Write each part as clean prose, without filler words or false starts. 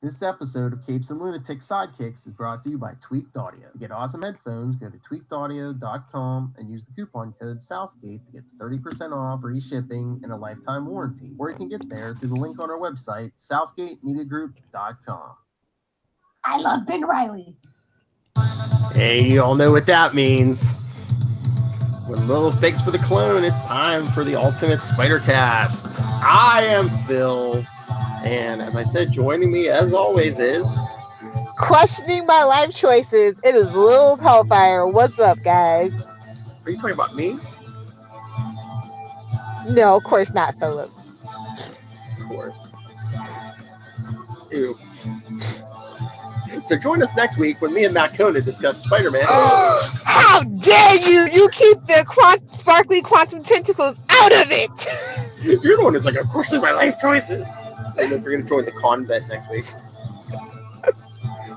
This episode of Capes and Lunatics Sidekicks is brought to you by Tweaked Audio. To get awesome headphones, go to tweakedaudio.com and use the coupon code Southgate to get 30% off, free shipping, and a lifetime warranty. Or you can get there through the link on our website, southgatemediagroup.com. I love Ben Riley. Hey, you all know what that means. When Lilith begs for the clone, it's time for the ultimate Spider-Cast. I am Phil, and as I said, joining me as always is... Questioning my life choices, it is Lilith Hellfire. What's up, guys? Are you talking about me? No, of course not, Philip. Of course. Ew. So join us next week when me and Matt Conan discuss Spider-Man. How dare you! You keep the sparkly quantum tentacles out of it! You're the one who's like, of course, they're my life choices. And then we're going to join the convent next week.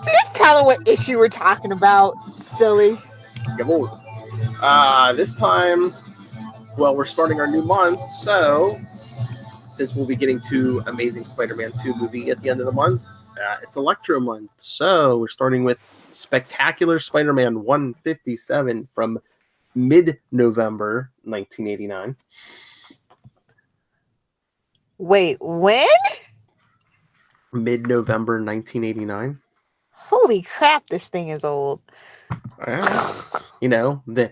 Just tell them what issue we're talking about, silly. This time, well, we're starting our new month, so since we'll be getting to Amazing Spider-Man 2 movie at the end of the month, it's Electro month. So we're starting with Spectacular Spider-Man 157 from mid-November 1989. Wait, when? Mid-November 1989. Holy crap, this thing is old. You know, the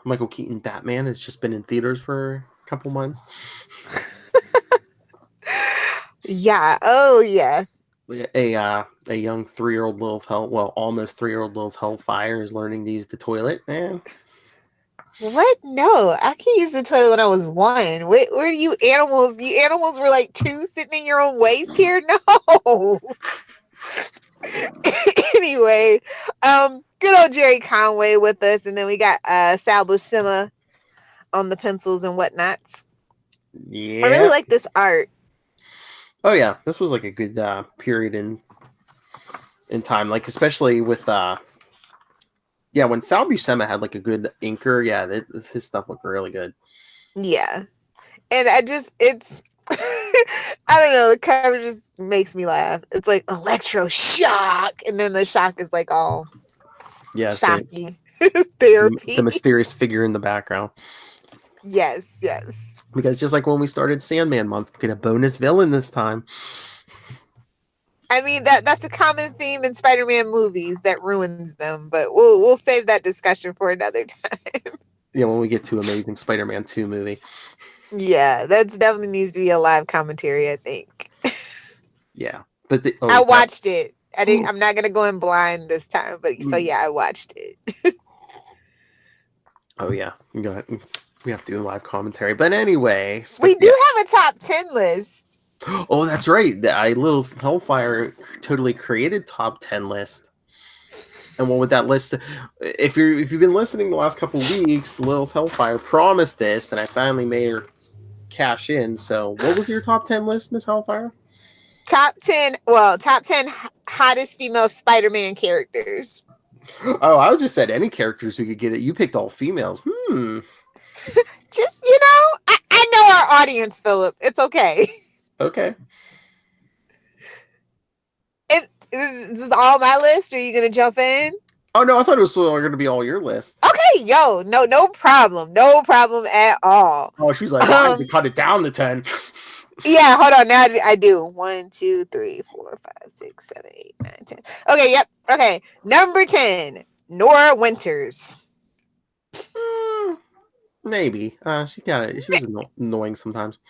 Michael Keaton Batman has just been in theaters for a couple months. Yeah, oh yeah. A young 3-year-old Lilith almost 3-year-old Lilith Hellfire is learning to use the toilet, man. What? No, I can use the toilet when I was 1. Where do you animals? You animals were like 2 sitting in your own waste here? No. Anyway, good old Jerry Conway with us, and then we got Sal Buscema on the pencils and whatnots. Yeah. I really like this art. Oh yeah, this was like a good period in time, like especially with when Sal Buscema had like a good inker, his stuff looked really good. Yeah, and it's I don't know, the cover just makes me laugh. It's like electroshock, and then the shock is like all shocky. Therapy. The mysterious figure in the background. Yes. Because just like when we started Sandman month, we get a bonus villain this time. I mean, that's a common theme in Spider-Man movies that ruins them, but we'll save that discussion for another time. Yeah, when we get to Amazing Spider-Man 2 movie. Yeah, that definitely needs to be a live commentary, I think. Yeah. But I watched it. I'm not going to go in blind this time, but so yeah, I watched it. Oh yeah, go ahead. We have to do a live commentary. But anyway. We do have a top 10 list. Oh, that's right. Lilith Hellfire totally created top 10 list. And what with that list, if you've been listening the last couple of weeks, Lilith Hellfire promised this, and I finally made her cash in. So what was your top 10 list, Miss Hellfire? Top 10 hottest female Spider-Man characters. Oh, I just said any characters who could get it. You picked all females. Just, I know our audience, Philip. It's okay. Okay. Is this all my list? Or are you going to jump in? Oh, no, I thought it was going to be all your list. Okay, no problem. No problem at all. Oh, she's like, I can cut it down to 10. Yeah, hold on. Now I do. 1, 2, 3, 4, 5, 6, 7, 8, 9, 10. Okay, yep. Okay, number 10, Nora Winters. Maybe. She was annoying sometimes.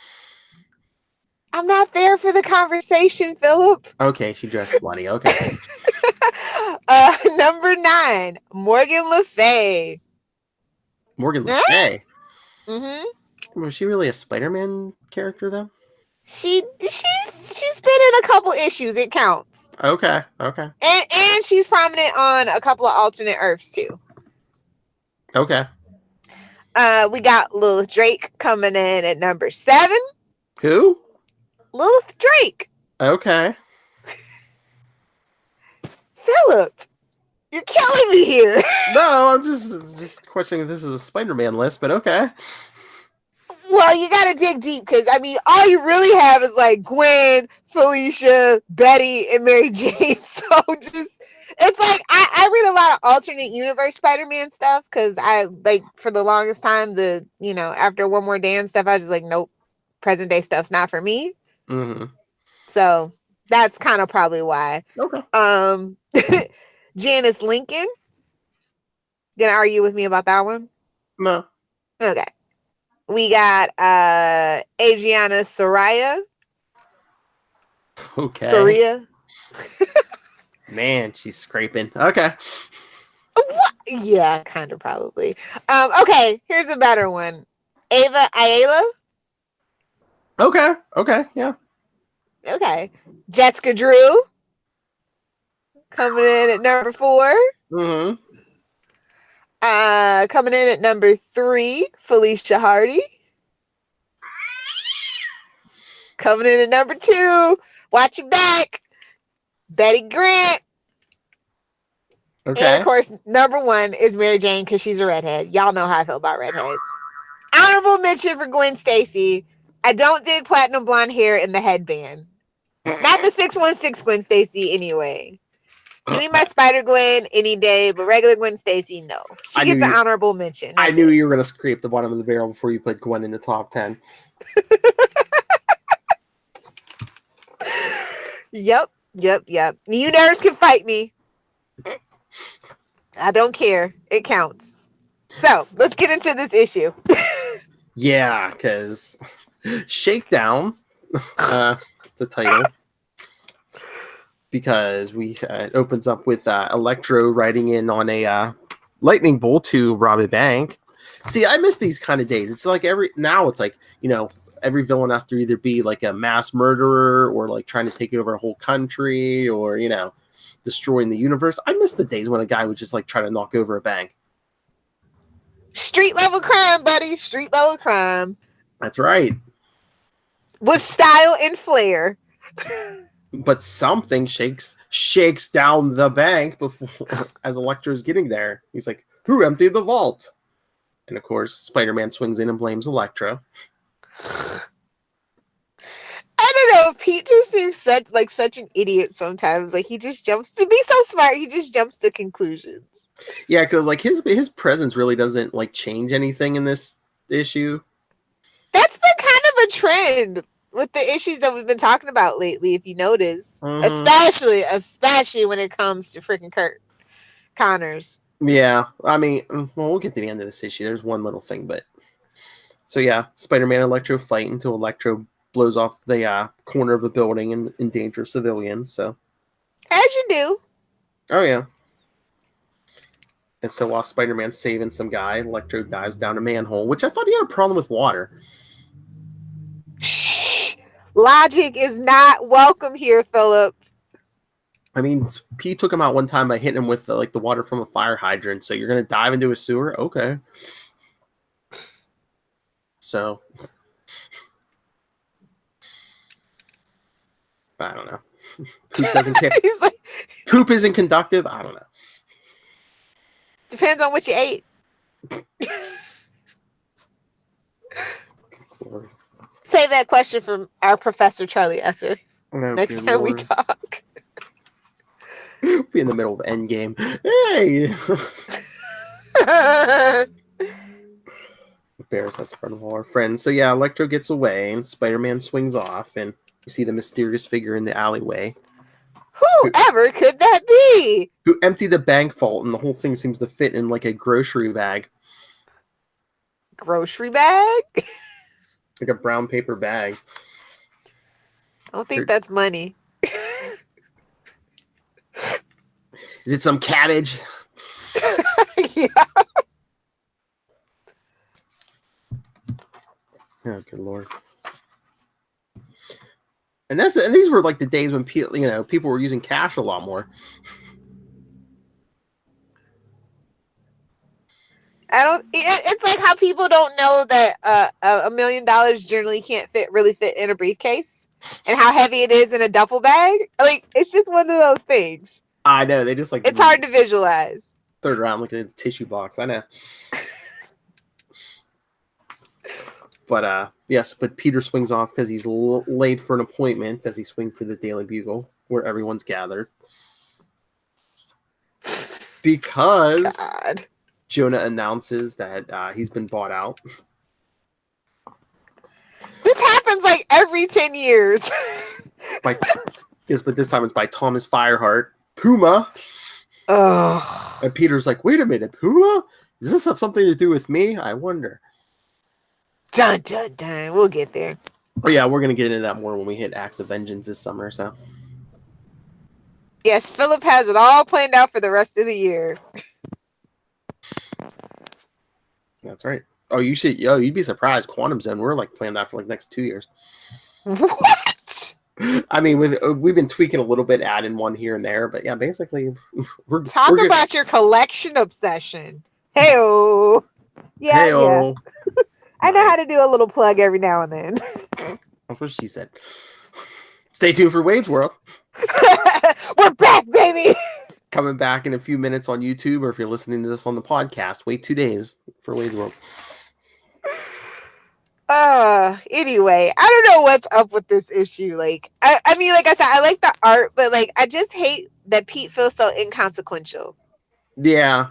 I'm not there for the conversation, Philip. Okay, she dressed slutty. Okay. Number 9, Morgan Le Fay. Morgan Le Fay? Mm-hmm. Was she really a Spider-Man character, though? She's been in a couple issues. It counts. Okay. And she's prominent on a couple of alternate Earths, too. Okay. We got Lilith Drake coming in at number 7. Who? Lilith Drake. Okay. Philip, you're killing me here. No, I'm just questioning if this is a Spider-Man list, but okay. Well, you gotta dig deep because I mean, all you really have is like Gwen, Felicia, Betty, and Mary Jane. So it's like I read a lot of alternate universe Spider-Man stuff because I like for the longest time after One More Day and stuff I was just like, nope, present day stuff's not for me. Mm-hmm. So that's kind of probably why. Okay. Janice Lincoln. Gonna argue with me about that one? No. Okay. We got Adriana Soraya. Okay. Soria. Man, she's scraping. Okay. What? Yeah, kind of probably. Okay, here's a better one. Ava Ayala. Okay, yeah. Okay. Jessica Drew. Coming in at number 4. Mm-hmm. Coming in at number 3, Felicia Hardy. Coming in at number 2, watch your back, Betty Grant. Okay. And of course, number 1 is Mary Jane because she's a redhead. Y'all know how I feel about redheads. Honorable mention for Gwen Stacy. I don't dig platinum blonde hair in the headband. Not the 616 Gwen Stacy anyway. Give me my Spider-Gwen any day, but regular Gwen Stacy, no. She gets an honorable mention. I knew you were going to scrape the bottom of the barrel before you put Gwen in the top 10. Yep. You nerds can fight me. I don't care. It counts. So, let's get into this issue. Yeah, because Shakedown, the title. Because it opens up with Electro riding in on a lightning bolt to rob a bank. See, I miss these kind of days. It's like every villain has to either be like a mass murderer or like trying to take over a whole country or destroying the universe. I miss the days when a guy would just like try to knock over a bank. Street level crime, buddy. Street level crime. That's right. With style and flair. But something shakes down the bank before as Electro's getting there. He's like, "Who emptied the vault?" And of course, Spider-Man swings in and blames Electro. I don't know. Pete just seems such an idiot sometimes. Like he just jumps to be so smart. He just jumps to conclusions. Yeah, because like his presence really doesn't like change anything in this issue. That's been kind of a trend with the issues that we've been talking about lately, if you notice. Mm-hmm. Especially when it comes to freaking Kurt Connors. Yeah, I mean, well, we'll get to the end of this issue. There's one little thing, but... So yeah, Spider-Man and Electro fight until Electro blows off the corner of the building and endangers civilians, so... As you do. Oh, yeah. And so while Spider-Man's saving some guy, Electro dives down a manhole, which I thought he had a problem with water. Logic is not welcome here, Philip. I mean, Pete took him out one time by hitting him with the water from a fire hydrant. So you're going to dive into a sewer? Okay. So, I don't know. Poop doesn't care. Poop isn't conductive? I don't know. Depends on what you ate. Save that question from our Professor Charlie Esser next time we talk. Be in the middle of Endgame. Hey! Bears us in front of all our friends. So yeah, Electro gets away and Spider-Man swings off and you see the mysterious figure in the alleyway. Whoever could that be? Who emptied the bank vault and the whole thing seems to fit in like a grocery bag. Grocery bag? Like a brown paper bag. I don't think that's money. Is it some cabbage? Yeah. Oh, good Lord. And these were like the days when people were using cash a lot more. It's like how people don't know that $1 million generally can't really fit in a briefcase, and how heavy it is in a duffel bag. Like it's just one of those things. I know they just like it's hard to visualize. Third round looking at the tissue box. I know. But yes, but Peter swings off because he's late for an appointment as he swings to the Daily Bugle where everyone's gathered. Because God. Jonah announces that he's been bought out. This happens like every 10 years. Yes, but this time it's by Thomas Fireheart, Puma. Oh. And Peter's like, wait a minute, Puma? Does this have something to do with me? I wonder. Dun, dun, dun. We'll get there. Oh, yeah, we're going to get into that more when we hit Acts of Vengeance this summer. So, yes, Philip has it all planned out for the rest of the year. That's right. Oh, you'd be surprised. Quantum Zone, we're like planned out for like next 2 years. What? I mean, we've been tweaking a little bit, adding one here and there, but yeah, basically, we're about your collection obsession. Hey-o. Yeah, Hey-o. yeah. I know how to do a little plug every now and then. That's what she said. Stay tuned for Wade's World. We're back, baby. Coming back in a few minutes on YouTube, or if you're listening to this on the podcast, wait 2 days for Wade's World. Anyway, I don't know what's up with this issue. Like, I mean, like I said, I like the art, but like, I just hate that Pete feels so inconsequential. Yeah.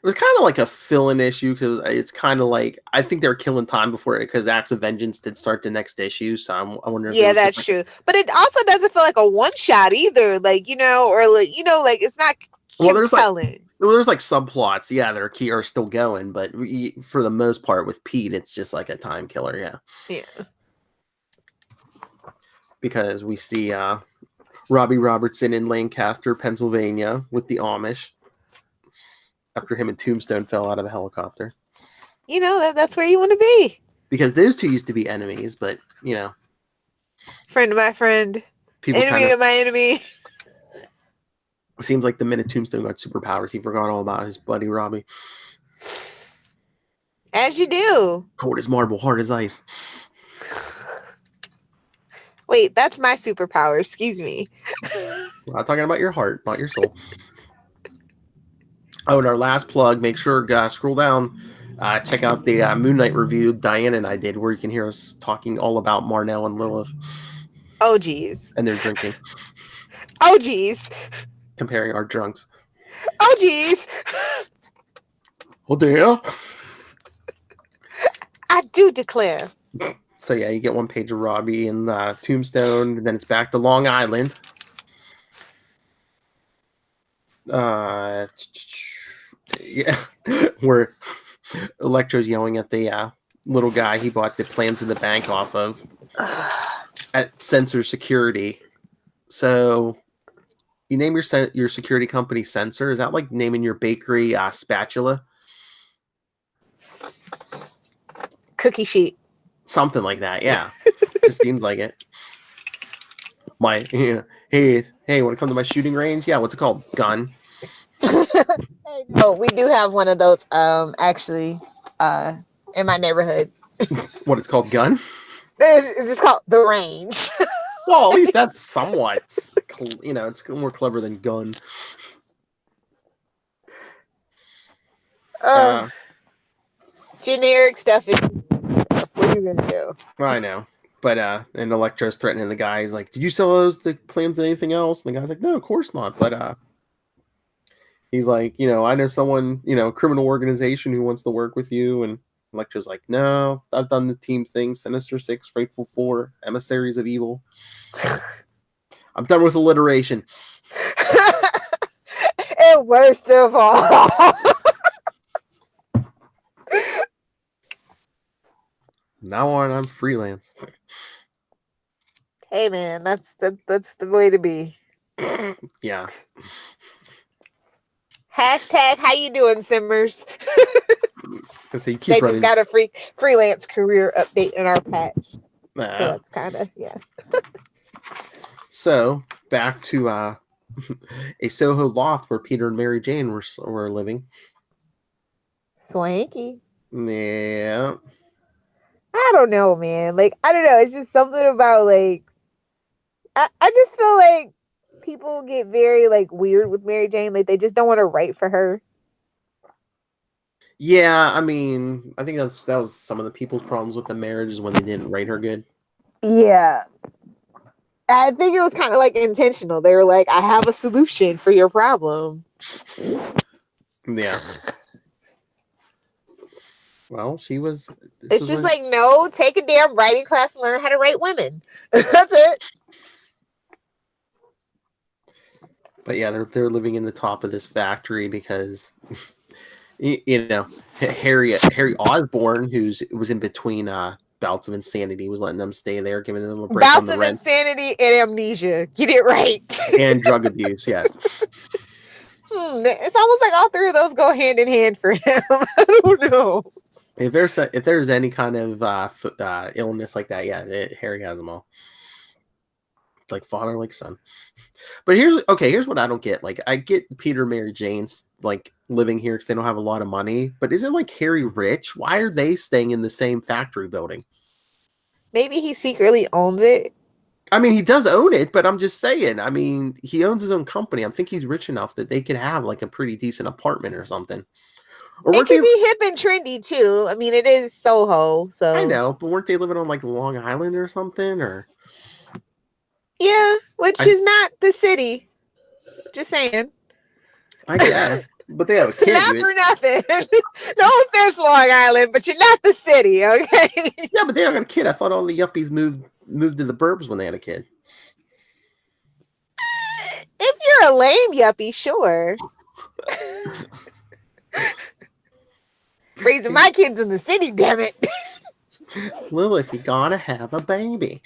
It was kind of like a fill-in issue because it's kind of like I think they're killing time before it because Acts of Vengeance did start the next issue. So I wonder. Yeah, that's true. But it also doesn't feel like a one-shot either. Like or like like it's not. Well, there's like subplots, yeah, that are still going, but for the most part with Pete, it's just like a time killer, yeah. Yeah. Because we see Robbie Robertson in Lancaster, Pennsylvania, with the Amish after him and Tombstone fell out of a helicopter. That's where you want to be. Because those two used to be enemies, but friend of my friend, enemy of my enemy. Seems like the minute Tombstone got superpowers, he forgot all about his buddy Robbie. As you do. Cold as marble, hard as ice. Wait, that's my superpower. Excuse me. We're not talking about your heart, not your soul. Oh, and our last plug, make sure, scroll down, check out the Moon Knight review Diane and I did, where you can hear us talking all about Marnell and Lilith. Oh, geez. And they're drinking. Oh, geez. Comparing our drunks. Oh, geez. Oh, dear. I do declare. So, yeah, you get one page of Robbie and Tombstone, and then it's back to Long Island. Yeah, where Electro's yelling at the little guy he bought the plans of the bank off of at Sensor Security. So you name your security company Sensor. Is that like naming your bakery Spatula? Cookie sheet. Something like that, yeah. Just seemed like it. Hey, want to come to my shooting range? Yeah, what's it called? Gun. No, we do have one of those actually in my neighborhood. What it's called? Gun? It's just called the range. Well, at least that's somewhat, it's more clever than gun. Generic stuff. What are you gonna do? I know. But and Electro's threatening the guy. He's like, "Did you sell the plans to anything else?" And the guy's like, "No, of course not." But he's like, I know someone, criminal organization who wants to work with you. And Electro's like, "No, I've done the team thing. Sinister Six, Fateful Four, Emissaries of Evil. I'm done with alliteration." And worst of all. Now on, I'm freelance. Hey man, that's the way to be. Yeah. Hashtag how you doing, Simmers? They just got a freelance career update in our patch. So that's kind of, yeah. So back to a Soho loft where Peter and Mary Jane were living. Swanky. Yeah. I don't know, man. Like, I don't know. It's just something about, like, I just feel like people get very, like, weird with Mary Jane. Like, they just don't want to write for her. Yeah, I mean, I think that was some of the people's problems with the marriage is when they didn't rate her good. Yeah. I think it was kind of like intentional. They were like, I have a solution for your problem. Yeah. Well, It's just like, no, take a damn writing class and learn how to write women. That's it. But yeah, they're living in the top of this factory because, you know, Harry Osborn, was in between bouts of insanity, was letting them stay there, giving them a break on the rent. Bouts of insanity and amnesia. Get it right. And drug abuse, yes. It's almost like all three of those go hand in hand for him. I don't know. If there's any kind of illness like that, yeah, Harry has them all. Like father, like son. But here's what I don't get. Like, I get Peter and Mary Jane's like living here because they don't have a lot of money. But isn't like Harry rich? Why are they staying in the same factory building? Maybe he secretly owns it. I mean, he does own it, but I'm just saying. I mean, he owns his own company. I think he's rich enough that they could have like a pretty decent apartment or something. Or it could be hip and trendy too. I mean, it is Soho, so I know. But weren't they living on like Long Island or something? Or yeah, which is not the city. Just saying. I guess. But they have a kid. Not for nothing. No offense, Long Island, but you're not the city, okay? Yeah, but they don't got a kid. I thought all the yuppies moved to the burbs when they had a kid. If you're a lame yuppie, sure. Raising my kids in the city, damn it. Lilith, you gotta have a baby.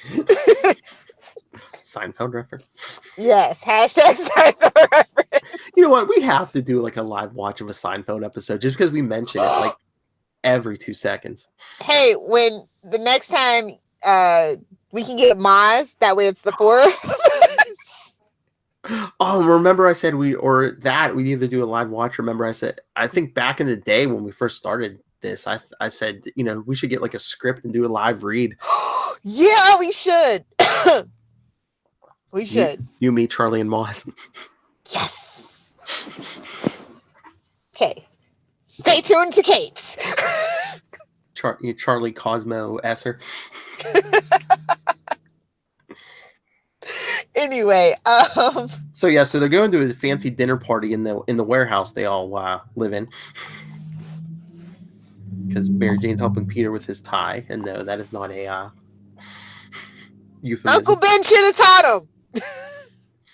Seinfeld reference. Yes, hashtag Seinfeld reference. You know what? We have to do like a live watch of a Seinfeld episode just because we mention it like every 2 seconds. Hey, when the next time we can get Maz, that way it's the 4. Oh, remember I said we either do a live watch. Remember I said, I think back in the day when we first started this, I said, you know, we should get like a script and do a live read. Yeah, we should. We should. You, me, Charlie, and Moss. Yes. Okay. Stay tuned to Capes. Charlie Cosmo Esser. Anyway, so they're going to a fancy dinner party in the warehouse they all live in. Because Mary Jane's helping Peter with his tie, and no, that is not a euphemism. Uncle Ben should have taught him.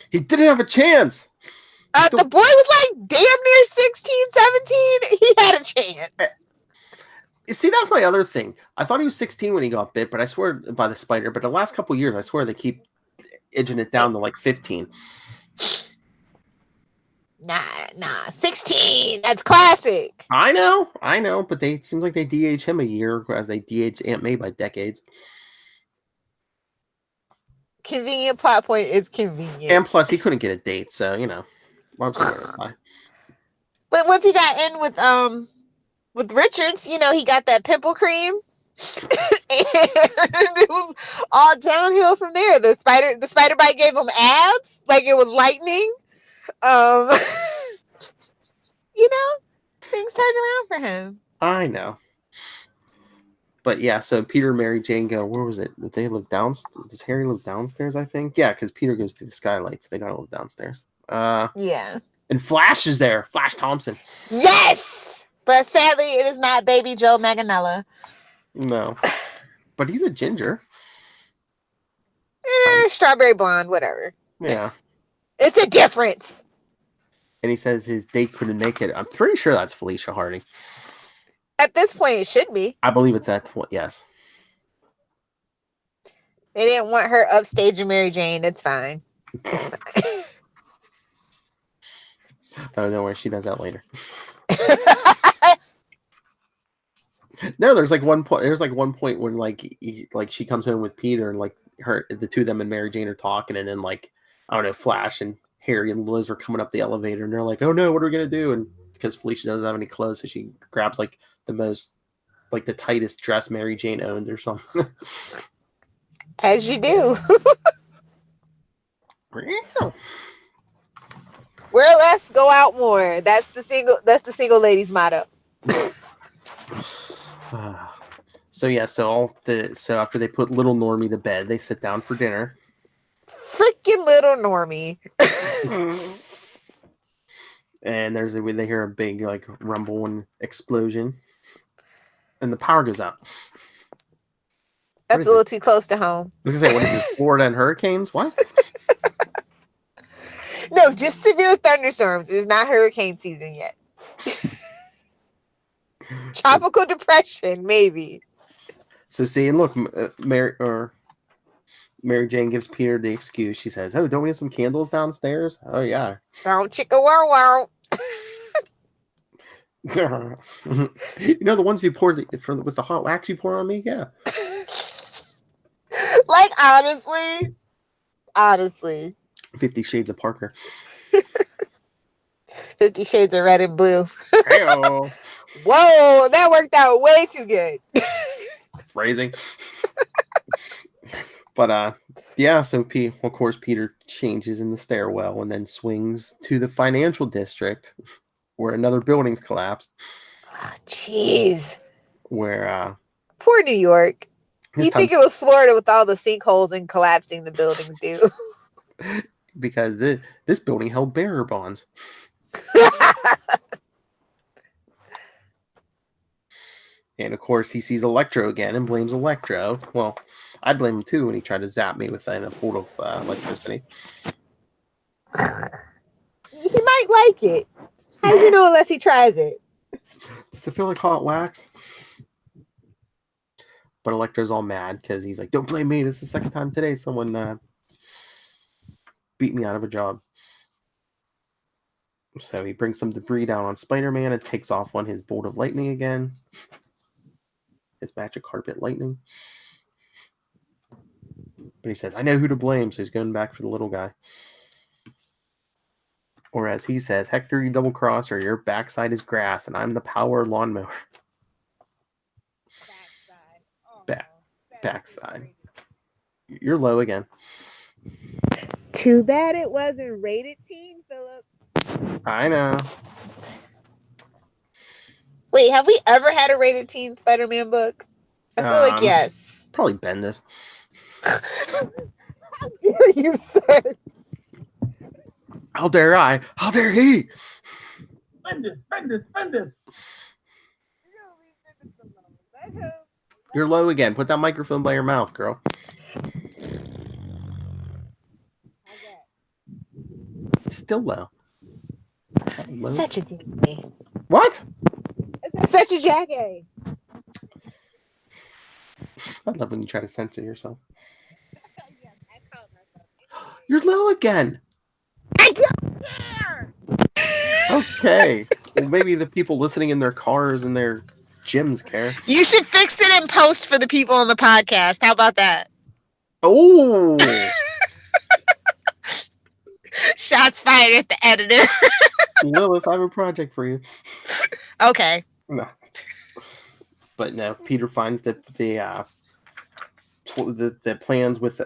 He didn't have a chance. The boy was like damn near 16, 17. He had a chance. See, that's my other thing. I thought he was 16 when he got bit, but I swear by the spider. But the last couple of years, I swear they keep edging it down to like 15. Nah, 16. That's classic. I know, but it seems like they DH him a year as they DH Aunt May by decades. Convenient plot point is convenient. And plus, he couldn't get a date, so, you know. But once he got in with Richards, you know, he got that pimple cream. And it was all downhill from there. The spider bite gave him abs, like it was lightning. You know, things turned around for him. I know. But yeah, so Peter and Mary Jane go, where was it? Did they live downstairs? Does Harry live downstairs, I think? Yeah, because Peter goes to the skylights. They gotta live downstairs. Yeah. And Flash is there. Flash Thompson. Yes! But sadly, it is not baby Joe Manganiello. No. But he's a ginger. Strawberry blonde, whatever. Yeah. It's a difference. And he says his date couldn't make it. I'm pretty sure that's Felicia Hardy. At this point, it should be. I believe it's at yes. They didn't want her upstaging Mary Jane. It's fine. It's fine. Oh, don't worry. She does that later. No, there's like one point. There's like one point when like she comes in with Peter and like the two of them and Mary Jane are talking, and then like I don't know, Flash and Harry and Liz are coming up the elevator, and they're like, "Oh no, what are we gonna do?" And because Felicia doesn't have any clothes, so she grabs like the most, like the tightest dress Mary Jane owns or something. As you do. Wear less, go out more. That's the single ladies motto. So after they put little Normie to bed, they sit down for dinner. Freaking little Normie. And they hear a big like rumble and explosion, and the power goes out. That's a little too close to home. I was gonna say, what is it? Florida and hurricanes? What? No, just severe thunderstorms. It's not hurricane season yet. Tropical depression, maybe. So see, and look, Mary Jane gives Peter the excuse. She says, "Oh, don't we have some candles downstairs?" Oh yeah. Wow, chicka wow wow. You know the ones you poured with the hot wax you pour on me? Yeah. Like honestly. 50 Shades of Parker. 50 Shades of Red and Blue. Hey-o. Whoa, that worked out way too good. Phrasing. But yeah, so of course Peter changes in the stairwell and then swings to the financial district where another building's collapsed. Jeez. Where poor New York. You think it was Florida with all the sinkholes and collapsing the buildings do? Because this building held bearer bonds. And of course he sees Electro again and blames Electro. Well, I'd blame him too when he tried to zap me with a bolt of electricity. He might like it. How do you know unless he tries it? Does it feel like hot wax? But Electro's all mad because he's like, "Don't blame me. This is the second time today someone beat me out of a job." So he brings some debris down on Spider-Man and takes off on his bolt of lightning again. His magic carpet lightning. But he says, "I know who to blame," so he's going back for the little guy. Or as he says, "Hector, you double-crosser, your backside is grass, and I'm the power lawnmower." Backside. You're low again. Too bad it wasn't rated teen, Philip. I know. Wait, have we ever had a rated teen Spider-Man book? I feel like yes. Probably Bendis. How dare you, sir? How dare I? How dare he? Bendis. You're low again. Put that microphone by your mouth, girl. Still low. Such a dick. What? Such a jackass. I love when you try to censor yourself. You're low again. I don't care. Okay. Well, maybe the people listening in their cars and their gyms care. You should fix it in post for the people on the podcast. How about that? Oh. Shots fired at the editor. Lilith, I have a project for you. Okay. No. But no, Peter finds that the plans with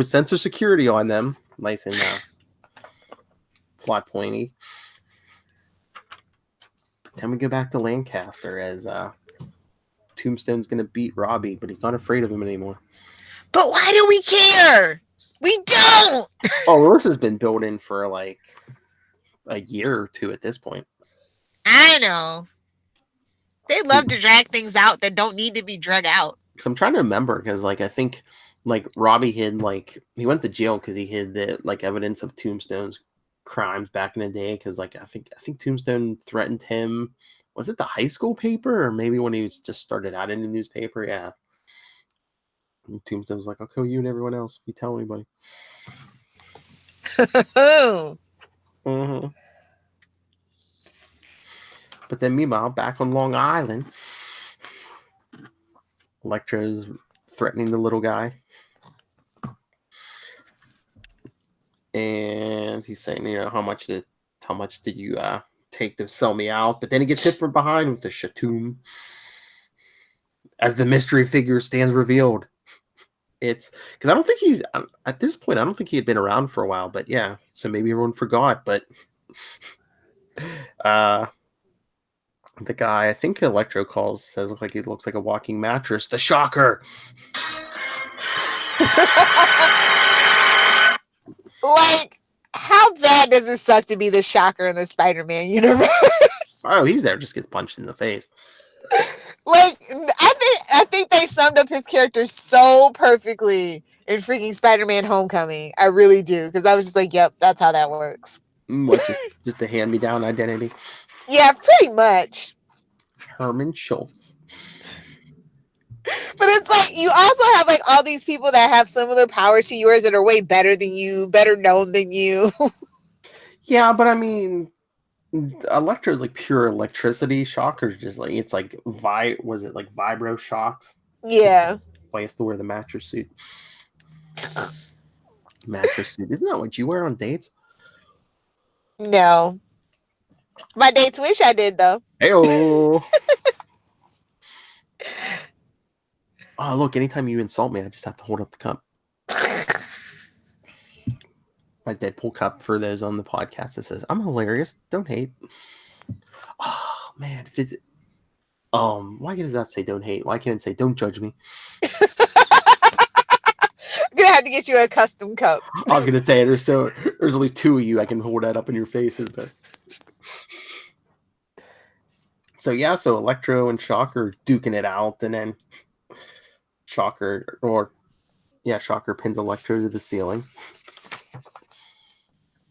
sensor security on them, nice and plot pointy. But then we go back to Lancaster as Tombstone's going to beat Robbie, but he's not afraid of him anymore. But why do we care? We don't. Oh, well, this has been built in for like a year or two at this point. I know. They love to drag things out that don't need to be dragged out. Because I'm trying to remember, because like I think like Robbie hid he went to jail because he hid the evidence of Tombstone's crimes back in the day. Because like I think Tombstone threatened him. Was it the high school paper or maybe when he was just started out in the newspaper? Yeah. And Tombstone's like, "I'll kill you and everyone else if you tell anybody." Mm-hmm. But then meanwhile, back on Long Island, Electro's threatening the little guy. And he's saying, how much did you take to sell me out? But then he gets hit from behind with a shatoom. As the mystery figure stands revealed. It's because I don't think he's at this point. I don't think he had been around for a while, but yeah. So maybe everyone forgot. But The guy, I think Electro says he looks like a walking mattress. The Shocker. Like, how bad does it suck to be the Shocker in the Spider-Man universe? Oh, he's there, just gets punched in the face. Like, I think they summed up his character so perfectly in freaking Spider-Man Homecoming. I really do, because I was just like, yep, that's how that works. What, just a hand-me-down identity? Yeah, pretty much. Herman Schultz. But it's like, you also have like all these people that have similar powers to yours that are way better than you, better known than you. Yeah, but I mean, Electro is like pure electricity. Shocker's just like, it's like was it like vibro shocks? Yeah. Why he has to wear the mattress suit. Mattress suit. Isn't that what you wear on dates? No. My dates wish I did, though. Hey-oh. Oh, look, anytime you insult me, I just have to hold up the cup. My Deadpool cup for those on the podcast that says, I'm hilarious. Don't hate. Oh, man. Why does that have to say don't hate? Why can't it say don't judge me? I'm going to have to get you a custom cup. I was going to say, there's at least two of you. I can hold that up in your faces, but... So Electro and Shocker duking it out, and then Shocker pins Electro to the ceiling.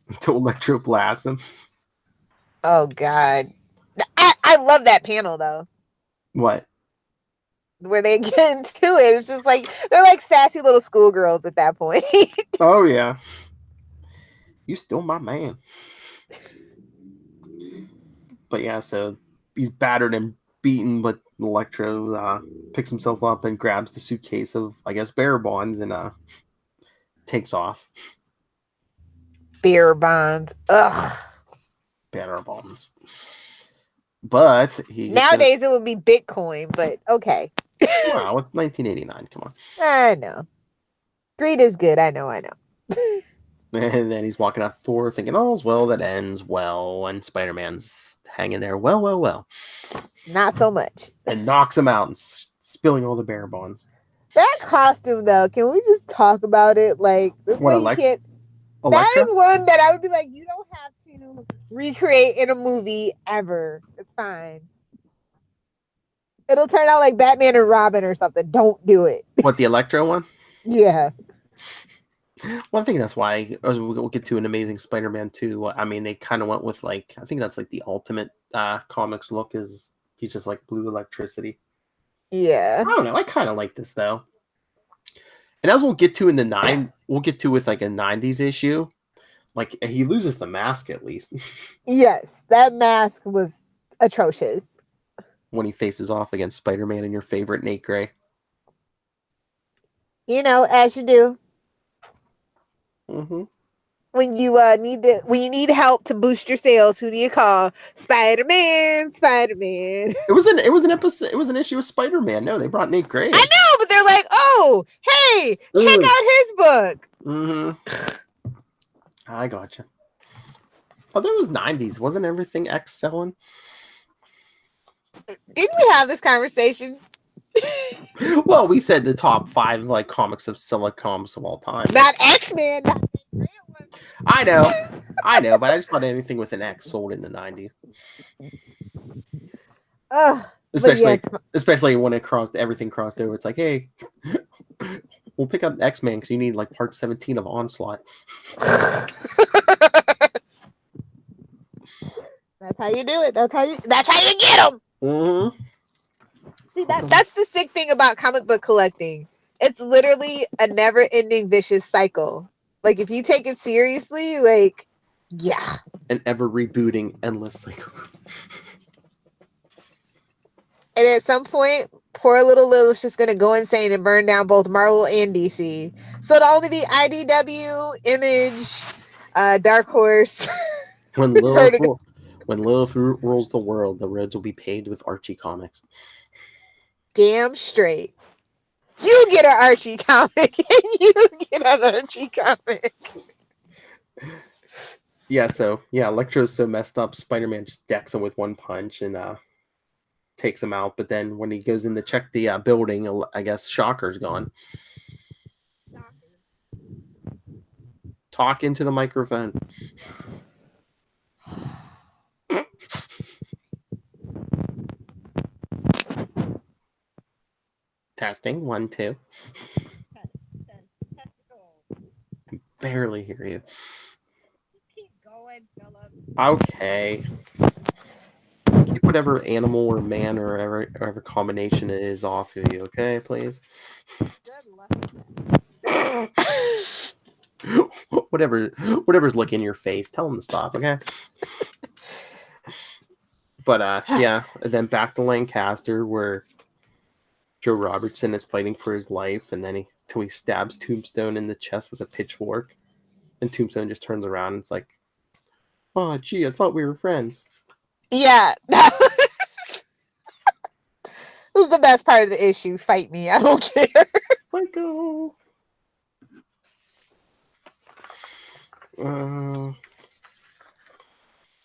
Until Electro blasts him. Oh, God. I love that panel, though. What? Where they get into it. It's just like, they're like sassy little schoolgirls at that point. Oh, yeah. You still my man. But yeah, so he's battered and beaten, but Electro picks himself up and grabs the suitcase of, I guess, bearer bonds and takes off. Bearer bonds. Ugh. Bearer bonds. But nowadays it would be Bitcoin, but okay. Wow, it's 1989. Come on. I know. Greed is good. I know. And then he's walking out the door thinking, all's well that ends well. And Spider-Man's hanging there. Well. Not so much. And knocks him out and spilling all the bearer bonds. That costume, though, can we just talk about it? Like, Electra? That is one that I would be like, you don't have to recreate in a movie ever. It's fine. It'll turn out like Batman and Robin or something. Don't do it. What, the Electro one? Yeah. Well, I think that's why, as we'll get to an Amazing Spider-Man 2, I mean, they kind of went with, like, I think that's like the ultimate comics look, is he's just like blue electricity. Yeah. I don't know. I kind of like this, though. And as we'll get to with like a 90s issue, like, he loses the mask at least. Yes, that mask was atrocious. When he faces off against Spider-Man and your favorite Nate Gray. You know, as you do. Mm-hmm. When you need help to boost your sales, who do you call? Spider-Man. It was an episode. It was an issue of Spider-Man. No, they brought Nate Gray. I know, but they're like, oh, hey, check out his book. Mm-hmm. I gotcha. Oh, that was 90s. Wasn't everything X selling? Didn't we have this conversation? Well, we said the top 5 like comics of comics of all time. Not X-Men. I know, but I just thought anything with an X sold in the 90s. Especially when everything crossed over. It's like, hey, we'll pick up X-Men because you need like part 17 of Onslaught. That's how you do it. That's how you get them. Mm-hmm. See, that's the sick thing about comic book collecting. It's literally a never-ending vicious cycle. Like, if you take it seriously, like, yeah. An ever-rebooting endless cycle. And at some point, poor little Lilith's just going to go insane and burn down both Marvel and DC. So it'll only be IDW, Image, Dark Horse. When Lilith rules the world, the roads will be paved with Archie comics. Damn straight. You get an Archie comic, and you get an Archie comic. Yeah, Electro's so messed up, Spider-Man just decks him with one punch, and takes him out. But then when he goes in to check the building, I guess Shocker's gone. Talk into the microphone. Testing 1 2. Barely hear you. Keep going, Philip. Okay. Keep whatever animal or man or whatever combination it is off of you, okay, please? Good luck. Whatever's licking your face, tell him to stop, okay? But yeah, and then back to Lancaster where Joe Robertson is fighting for his life, and then he stabs Tombstone in the chest with a pitchfork, and Tombstone just turns around and it's like, "Oh, gee, I thought we were friends." Yeah, that was the best part of the issue. Fight me, I don't care. Psycho.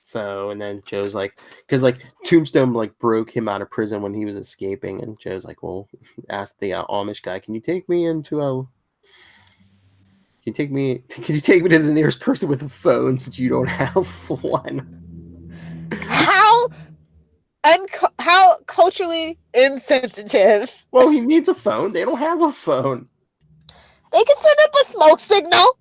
So, and then Joe's like, because like Tombstone like broke him out of prison when he was escaping, and Joe's like, well, ask the Amish guy, can you take me to the nearest person with a phone since you don't have one? How culturally insensitive. Well, he needs a phone. They don't have a phone. They can send up a smoke signal.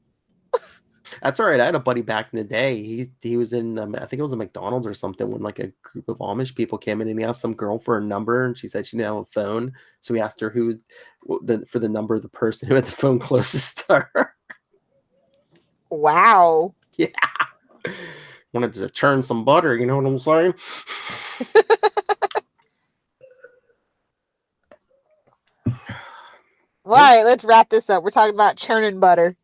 That's all right. I had a buddy back in the day. He was in, I think it was a McDonald's or something, when like a group of Amish people came in, and he asked some girl for a number, and she said she didn't have a phone. So he asked her for the number of the person who had the phone closest to her. Wow. Yeah. Wanted to churn some butter, you know what I'm saying? All right, let's wrap this up. We're talking about churning butter.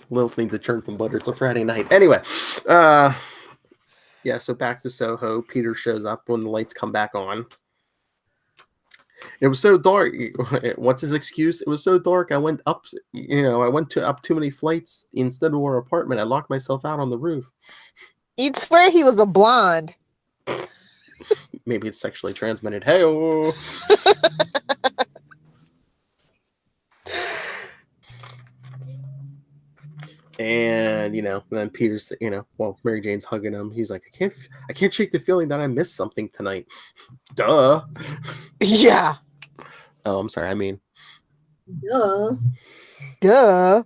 Little things to churn some butter. It's a Friday night. Anyway, yeah, so back to Soho. Peter shows up when the lights come back on. It was so dark. What's his excuse? It was so dark. I went up too many flights instead of our apartment. I locked myself out on the roof. You'd swear he was a blonde. Maybe it's sexually transmitted. Hey-oh. And then Peter's, Mary Jane's hugging him. He's like, I can't shake the feeling that I missed something tonight. Duh. Yeah. Oh, I'm sorry. I mean, duh.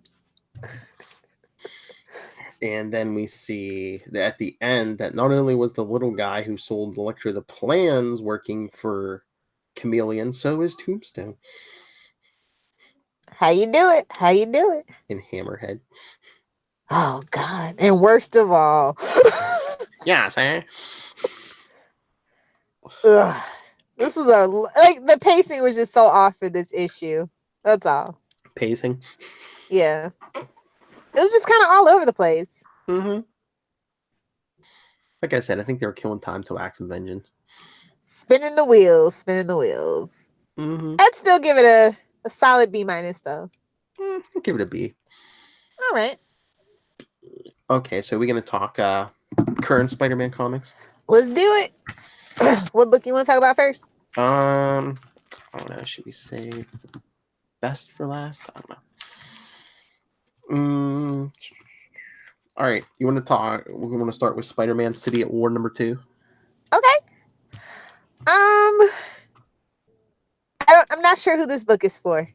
And then we see that at the end that not only was the little guy who sold Elektra the plans working for Chameleon, so is Tombstone. How you do it? In Hammerhead. Oh, God. And worst of all. Yeah, sir. This is the pacing was just so off for this issue. That's all. Pacing? Yeah. It was just kind of all over the place. Mm-hmm. Like I said, I think they were killing time to Wax and Vengeance. Spinning the wheels. Mm-hmm. I'd still give it a solid B- though. I'll give it a B. All right. Okay, so we're going to talk current Spider-Man comics. Let's do it. What book you want to talk about first? I don't know. Should we save the best for last? I don't know. All right. You want to talk? We want to start with Spider-Man City at War #2. Okay. I'm not sure who this book is for.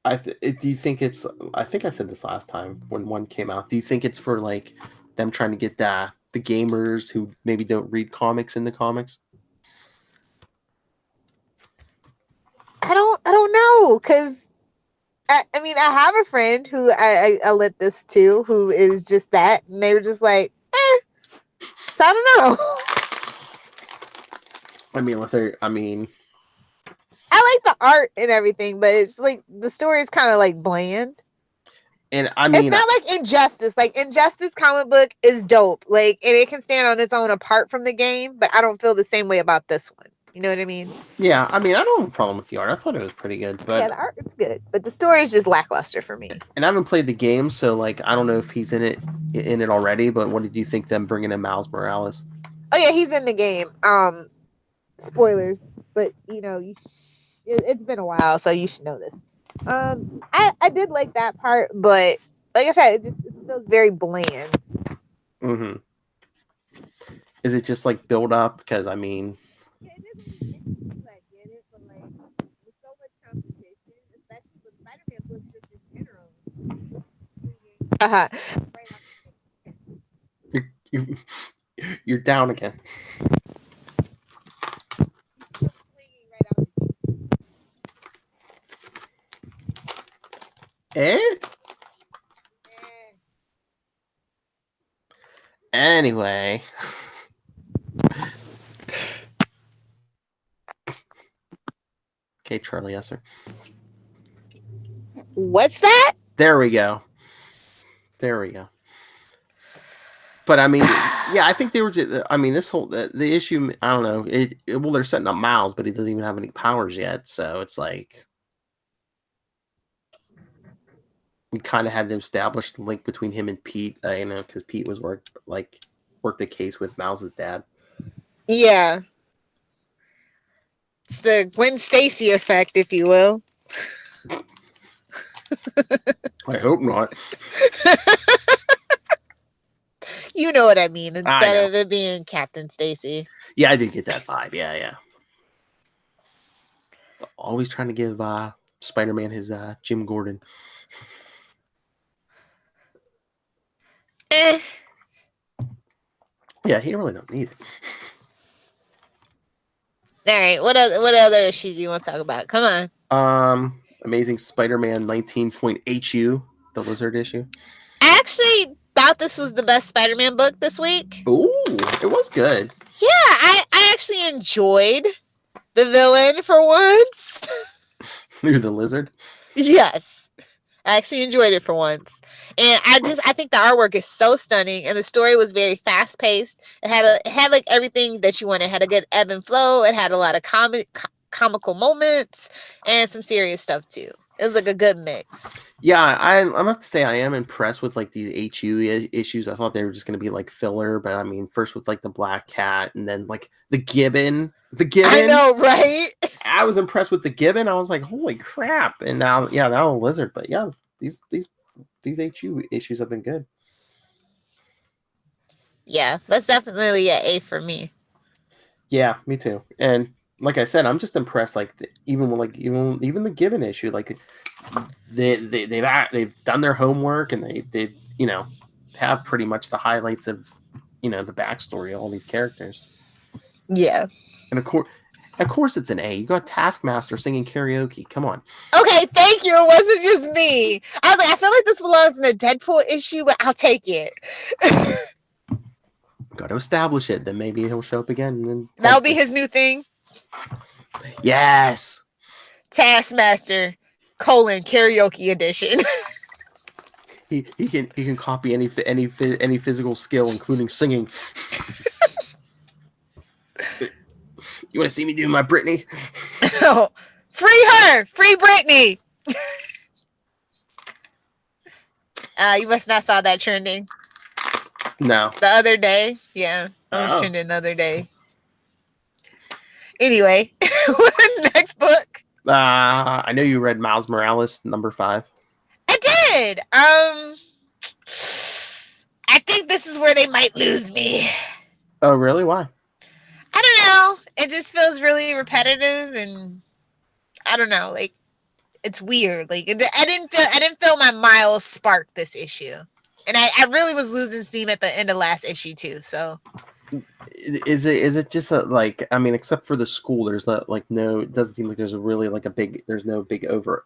Do you think it's? I think I said this last time when one came out. Do you think it's for like them trying to get the gamers who maybe don't read comics into comics? I don't know, because I have a friend who I let this to, who is just that, and they were just like, so I don't know. I like the art and everything, but it's like the story is kind of like bland. And it's not like Injustice. Like Injustice comic book is dope. Like, and it can stand on its own apart from the game, but I don't feel the same way about this one. You know what I mean? Yeah, I don't have a problem with the art. I thought it was pretty good. But yeah, the art is good, but the story is just lackluster for me. And I haven't played the game, so like I don't know if he's in it already. But what did you think them bringing in Miles Morales? Oh yeah, he's in the game. spoilers, but it's been a while, so you should know this. I did like that part, but like I said, it feels very bland. Mm-hmm. Is it just like build up? Because I mean, yeah, it is only 52. I get it, but like with so much competition, especially with Spider-Man books, just in general, right off you're down again. swinging right off Eh? Anyway. Okay, Charlie Esser. What's that? There we go. But I mean, yeah, I think they were just, I mean, this whole, the issue, I don't know. Well, they're setting up Miles, but he doesn't even have any powers yet. So it's like, we kind of had to establish the link between him and Pete, because Pete was worked the case with Miles' dad. Yeah. It's the Gwen Stacy effect, if you will. I hope not. You know what I mean, instead of it being Captain Stacy. Yeah, I did get that vibe. Yeah. Always trying to give Spider-Man his Jim Gordon. Yeah, he really don't need it. All right, what other issues do you want to talk about? Come on. Amazing Spider-Man 19.HU, the Lizard issue. I actually thought this was the best Spider-Man book this week. Ooh, it was good. Yeah, I actually enjoyed the villain for once. Who's the Lizard? Yes. I actually enjoyed it for once. And I think the artwork is so stunning, and the story was very fast paced. It had like everything that you wanted. It had a good ebb and flow. It had a lot of comical moments and some serious stuff too. It was like a good mix. Yeah, I'm have to say I am impressed with like these HU issues. I thought they were just going to be like filler, but I mean, first with like the Black Cat, and then like the Gibbon. I know, right? I was impressed with the Gibbon. I was like, holy crap! And now the Lizard. But yeah, these HU issues have been good. Yeah, that's definitely an A for me. Yeah, me too. And like I said, I'm just impressed. Like even the Gibbon issue, like they've done their homework, and they have pretty much the highlights of the backstory of all these characters. Yeah, and of course it's an A. You got Taskmaster singing karaoke. Come on. Okay, thank you. It wasn't just me. I was like, I feel like this belongs in a Deadpool issue, but I'll take it. Got to establish it. Then maybe he'll show up again. And then that'll be his new thing. Yes. Taskmaster : karaoke edition. he can copy any physical skill, including singing. You want to see me do my Britney? Oh, free her! Free Britney! You must not saw that trending. No. The other day. Yeah. I was trending the other day. Anyway. Next book. I know you read Miles Morales, number 5. I did. I think this is where they might lose me. Oh, really? Why? I don't know. It just feels really repetitive, and I don't know. Like, it's weird. Like, I didn't feel my Miles spark this issue, and I really was losing steam at the end of last issue too. So, is it just like, I mean, except for the school, there's like no. It doesn't seem like there's there's no big over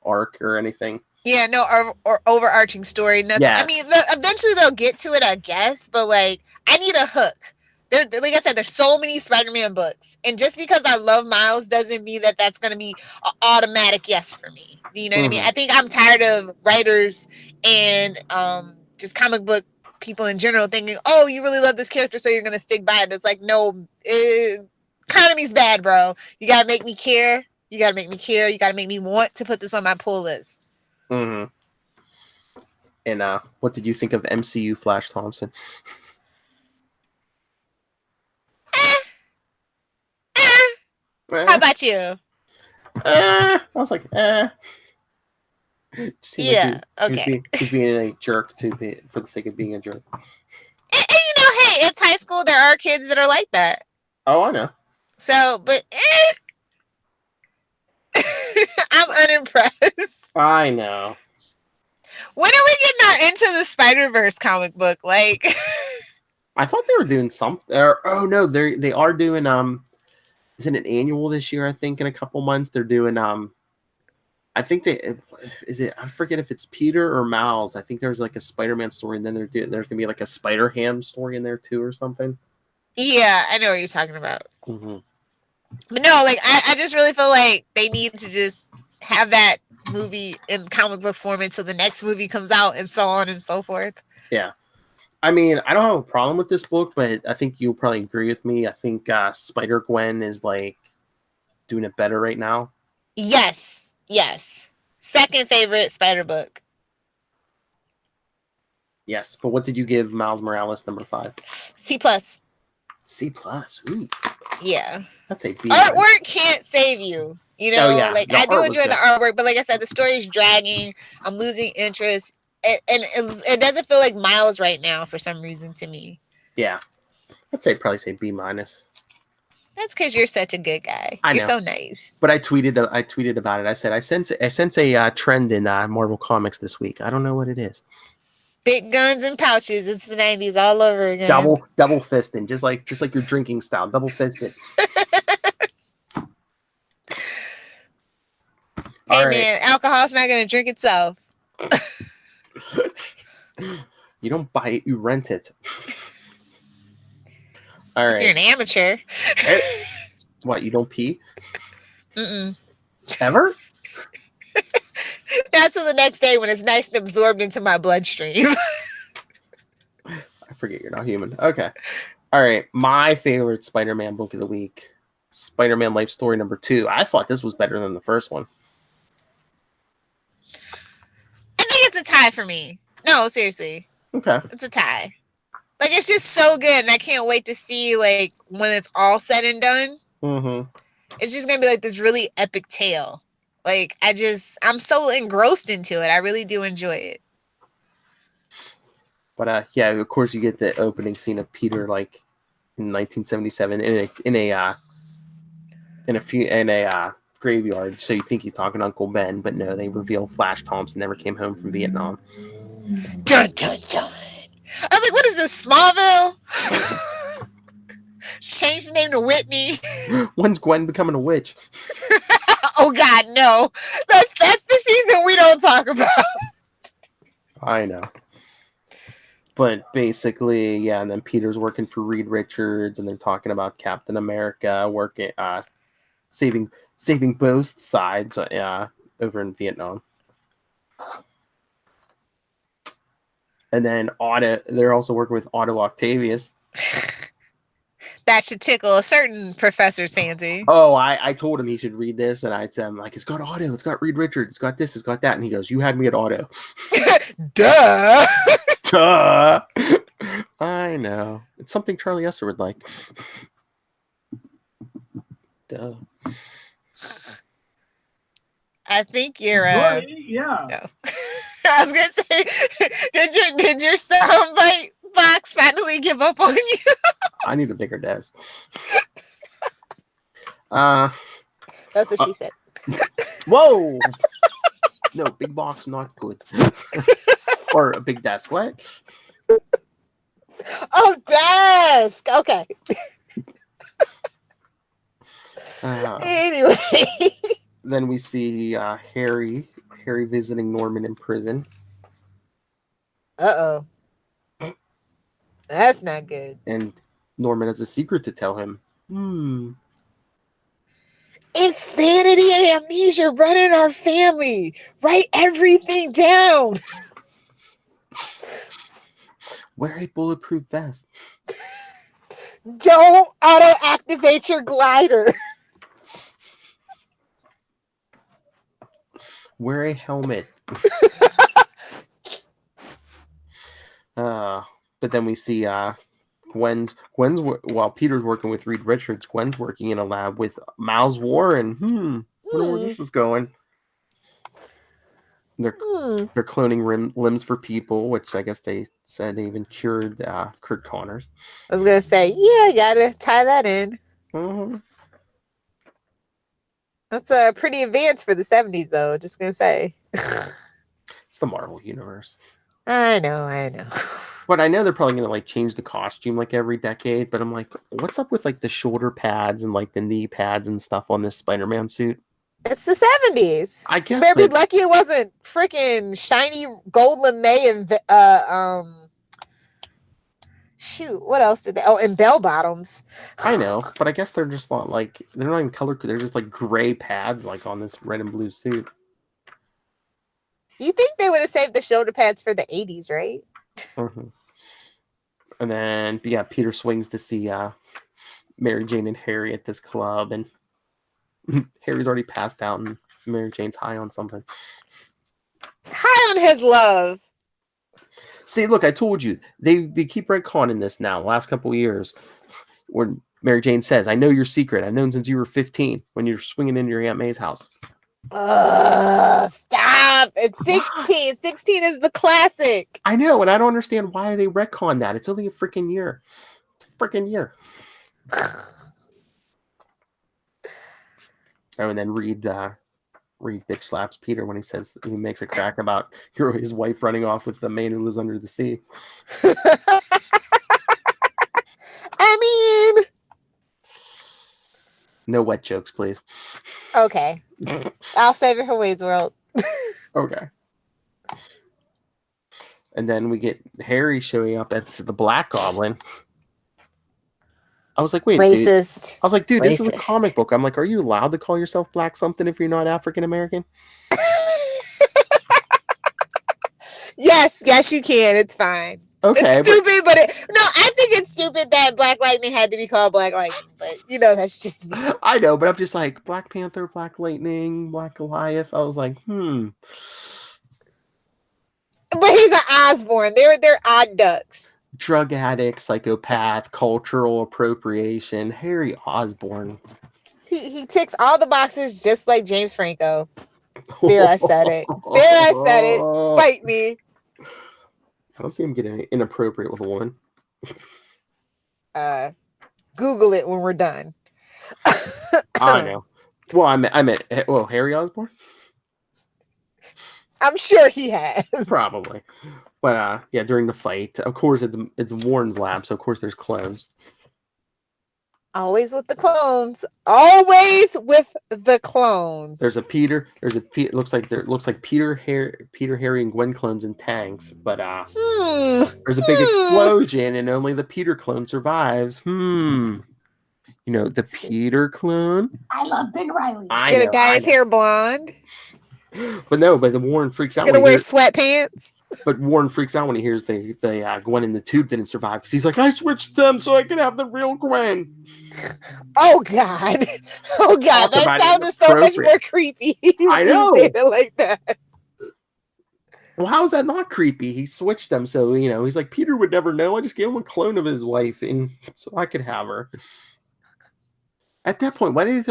arc or anything. Yeah, no or overarching story. Nothing. Yes. I mean, eventually they'll get to it, I guess. But like, I need a hook. Like I said, there's so many Spider-Man books, and just because I love Miles doesn't mean that that's going to be an automatic yes for me. You know what I mean? I think I'm tired of writers and just comic book people in general thinking, "Oh, you really love this character, so you're going to stick by it." It's like, no, economy's bad, bro. You got to make me care. You got to make me care. You got to make me want to put this on my pull list. Mm-hmm. And what did you think of MCU Flash Thompson? How about you? I was like, Yeah, okay. He's being a jerk for the sake of being a jerk. And hey, it's high school. There are kids that are like that. Oh, I know. So, but I'm unimpressed. I know. When are we getting our Into the Spider-Verse comic book? Like, I thought they were doing something. Oh no, they are doing Is it an annual this year? I think in a couple months they're doing I think I forget if it's Peter or Miles. I think there's like a Spider-Man story, and then there's gonna be like a Spider-Ham story in there too, or something. Yeah, I know what you're talking about. Mm-hmm. But no, like I just really feel like they need to just have that movie in comic book form until the next movie comes out, and so on and so forth. Yeah, I mean, I don't have a problem with this book, but I think you'll probably agree with me. I think Spider-Gwen is like doing it better right now. Yes. Second favorite Spider book. Yes, but what did you give Miles Morales number 5? C+. C+. Ooh. Yeah. That's a B. Artwork can't save you. You know, like I do enjoy the artwork, but like I said, the story is dragging. I'm losing interest. And it doesn't feel like Miles right now for some reason to me. Yeah. I'd probably say B-. That's because you're such a good guy. You're so nice. But I tweeted about it. I said I sense a trend in Marvel Comics this week. I don't know what it is. Big guns and pouches. It's the 90s all over again. Double fisting, just like your drinking style. Double fisted. Hey man, alcohol's not gonna drink itself. You don't buy it, you rent it. All right. You're an amateur. What, you don't pee? Mm-mm. Ever? That's till the next day when it's nice and absorbed into my bloodstream. I forget you're not human. Okay. All right. My favorite Spider-Man book of the week. Spider-Man Life Story number 2. I thought this was better than the first one. I think it's a tie for me. No, seriously. Okay. It's a tie. Like, it's just so good, and I can't wait to see, like, when it's all said and done. Mm-hmm. It's just going to be, like, this really epic tale. Like, I'm so engrossed into it. I really do enjoy it. But, yeah, of course you get the opening scene of Peter, like, in 1977 in a graveyard. So you think he's talking to Uncle Ben, but no, they reveal Flash Thompson never came home from Vietnam. Dun, dun, dun. I was like, what is this, Smallville? Change the name to Whitney. When's Gwen becoming a witch? Oh, God, no. That's the season we don't talk about. I know. But basically, yeah, and then Peter's working for Reed Richards, and they're talking about Captain America working, saving both sides, over in Vietnam. And then they're also working with Otto Octavius. That should tickle a certain professor's fancy. Oh, I told him he should read this, and I said, like, it's got Otto, it's got Reed Richards, it's got this, it's got that. And he goes, you had me at Otto. Duh. Duh. I know. It's something Charlie Esser would like. Duh. I think you're yeah. No. I was gonna say, did your soundbite box finally give up on you? I need a bigger desk. That's what she said. Whoa! No, big box not good. Or a big desk. What? Oh, desk. Okay. Anyway. Then we see Harry visiting Norman in prison. Uh-oh. That's not good. And Norman has a secret to tell him. Insanity and amnesia run in our family. Write everything down. Wear a bulletproof vest. Don't auto-activate your glider. Wear a helmet. But then we see while Peter's working with Reed Richards, Gwen's working in a lab with Miles Warren. Wonder where this was going. They're cloning limbs for people, which I guess they said they even cured Kurt Connors. I was gonna say, yeah, gotta tie that in. Mm-hmm. That's pretty advanced for the 70s, though. Just gonna say. It's the Marvel universe. I know. But I know they're probably gonna like change the costume like every decade. But I'm like, what's up with like the shoulder pads and like the knee pads and stuff on this Spider-Man suit? It's the 70s. I guess. You better be lucky it wasn't freaking shiny gold lame and shoot, what else did they? Oh, and bell bottoms. I know, but I guess they're just not like they're not even color. They're just like gray pads, like on this red and blue suit. You think they would have saved the shoulder pads for the 80s, right? Mm-hmm. And then, yeah, Peter swings to see Mary Jane and Harry at this club, and Harry's already passed out, and Mary Jane's high on something. High on his love. See, look, I told you. They keep retconning this now, the last couple of years, where Mary Jane says, I know your secret. I've known since you were 15 when you're swinging into your Aunt May's house. Stop. It's 16. 16 is the classic. I know, and I don't understand why they retcon that. It's only a freaking year. Oh, and then Reed bitch slaps Peter when he makes a crack about his wife running off with the man who lives under the sea. I mean, no wet jokes, please. Okay. I'll save it for Wade's World. Okay. And then we get Harry showing up at the Black Goblin. I was like, wait, racist. Dude. I was like, dude, this is a comic book. I'm like, are you allowed to call yourself Black something if you're not African American? Yes, you can. It's fine. Okay, it's stupid, but I think it's stupid that Black Lightning had to be called Black Lightning. But that's just me. I know, but I'm just like Black Panther, Black Lightning, Black Goliath. I was like, But he's an Osborn. They're odd ducks. Drug addict, psychopath, cultural appropriation, Harry Osborn. He ticks all the boxes just like James Franco. There, I said it. Fight me. I don't see him getting inappropriate with a woman. Google it when we're done. I know. Well, I meant Harry Osborn? I'm sure he has. Probably. But yeah, during the fight, of course it's Warren's lab, so of course there's clones. Always with the clones. Always with the clones. There's a Peter. It looks like Peter, Harry, and Gwen clones in tanks. But there's a big explosion, and only the Peter clone survives. You know the Peter clone. I love Ben Reilly. He's gonna dye his hair blonde. But the Warren freaks out. He's gonna wear sweatpants. But Warren freaks out when he hears the Gwen in the tube didn't survive because he's like, I switched them so I could have the real Gwen. Oh God! That sounded so much more creepy. I know. It like that. Well, how is that not creepy? He switched them, so he's like, Peter would never know. I just gave him a clone of his wife, and so I could have her. At that point, why didn't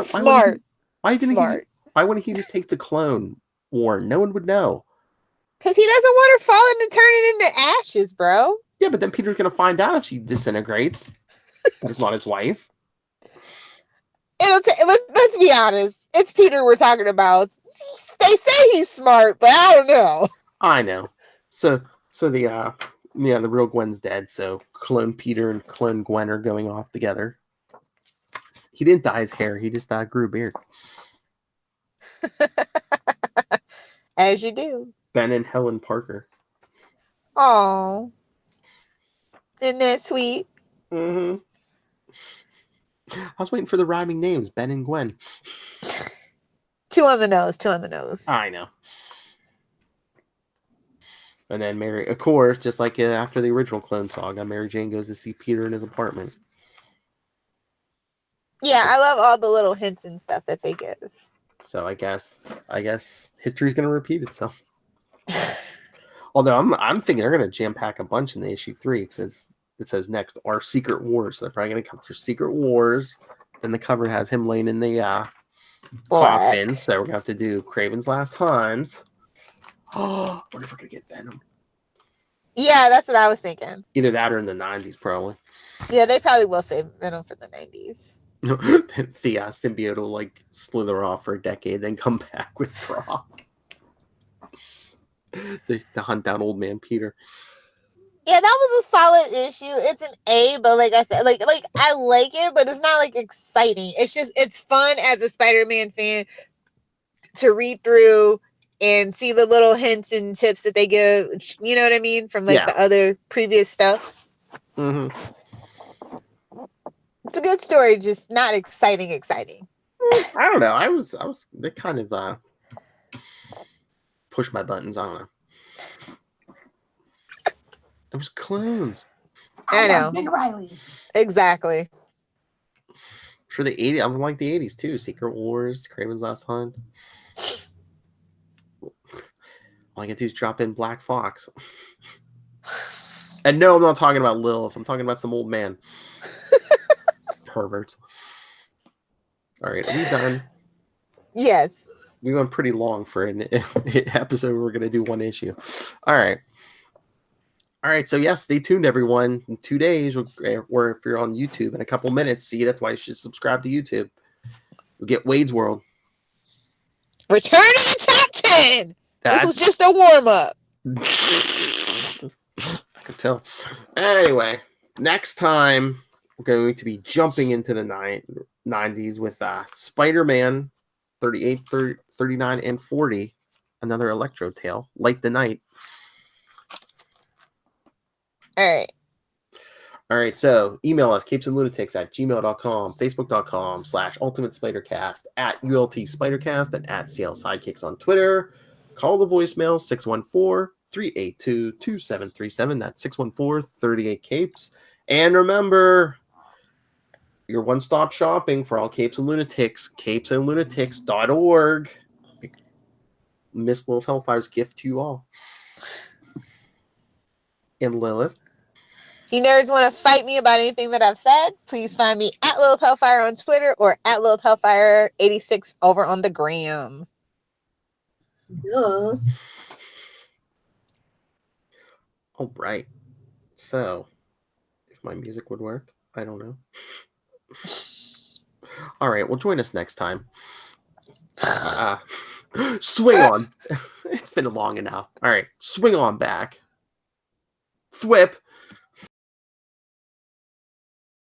he just take the clone? Warren, no one would know. Because he doesn't want her falling and turning into ashes, bro. Yeah, but then Peter's gonna find out if she disintegrates. That's not his wife. Let's be honest. It's Peter we're talking about. They say he's smart, but I don't know. I know. So the real Gwen's dead. So clone Peter and clone Gwen are going off together. He didn't dye his hair. He just grew a beard. As you do. Ben and Helen Parker. Oh, isn't that sweet? Mm-hmm. I was waiting for the rhyming names, Ben and Gwen. Two on the nose. I know. And then Mary, of course, just like after the original Clone Saga, Mary Jane goes to see Peter in his apartment. Yeah, I love all the little hints and stuff that they give. So I guess history's going to repeat itself. Although I'm thinking they're going to jam pack a bunch in the issue 3 because it says next are Secret Wars. So they're probably going to come through Secret Wars. Then the cover has him laying in the coffin. So we're going to have to do Kraven's Last Hunt. Oh, I wonder if we're going to get Venom. Yeah, that's what I was thinking. Either that or in the 90s, probably. Yeah, they probably will save Venom for the 90s. The symbiote will like slither off for a decade, then come back with Brock. The hunt down old man Peter. Yeah, that was a solid issue. It's an A, but like I said, like I like it, but it's not like exciting. It's just it's fun as a Spider-Man fan to read through and see the little hints and tips that they give. You know what I mean? From like the other previous stuff. Mm-hmm. It's a good story, just not exciting. I don't know. I was they kind of push my buttons. I don't know. It was clones. I know. Big Riley. Exactly. For the 80s, I like the 80s too. Secret Wars, Kraven's Last Hunt. All I can do is drop in Black Fox. And no, I'm not talking about Lilith. I'm talking about some old man. Perverts. All right, are we done? Yes. We went pretty long for an episode. We're going to do one issue. All right, so yes, stay tuned, everyone. In 2 days, or if you're on YouTube in a couple minutes, see, that's why you should subscribe to YouTube. We'll get Wade's World. Return to the top 10. This was just a warm-up. I could tell. Anyway, next time, we're going to be jumping into the 90s with Spider-Man 38, 39, and 40. Another Electro tale. Light the Night. All right, so email us, capesandlunatics@gmail.com, facebook.com/ultimatespidercast, @ULTSpidercast, and @CLSidekicks on Twitter. Call the voicemail, 614-382-2737. That's 614-38-CAPES. And remember, your one-stop shopping for all Capes and Lunatics, capesandlunatics.org. Miss Lilith Hellfire's gift to you all. And Lilith. If you nerds want to fight me about anything that I've said, please find me at Lilith Hellfire on Twitter or at Lilith Hellfire 86 over on the gram. Ugh. All right. So, if my music would work, I don't know. All right. Well, join us next time. Swing on. It's been long enough. All right. Swing on back. Thwip.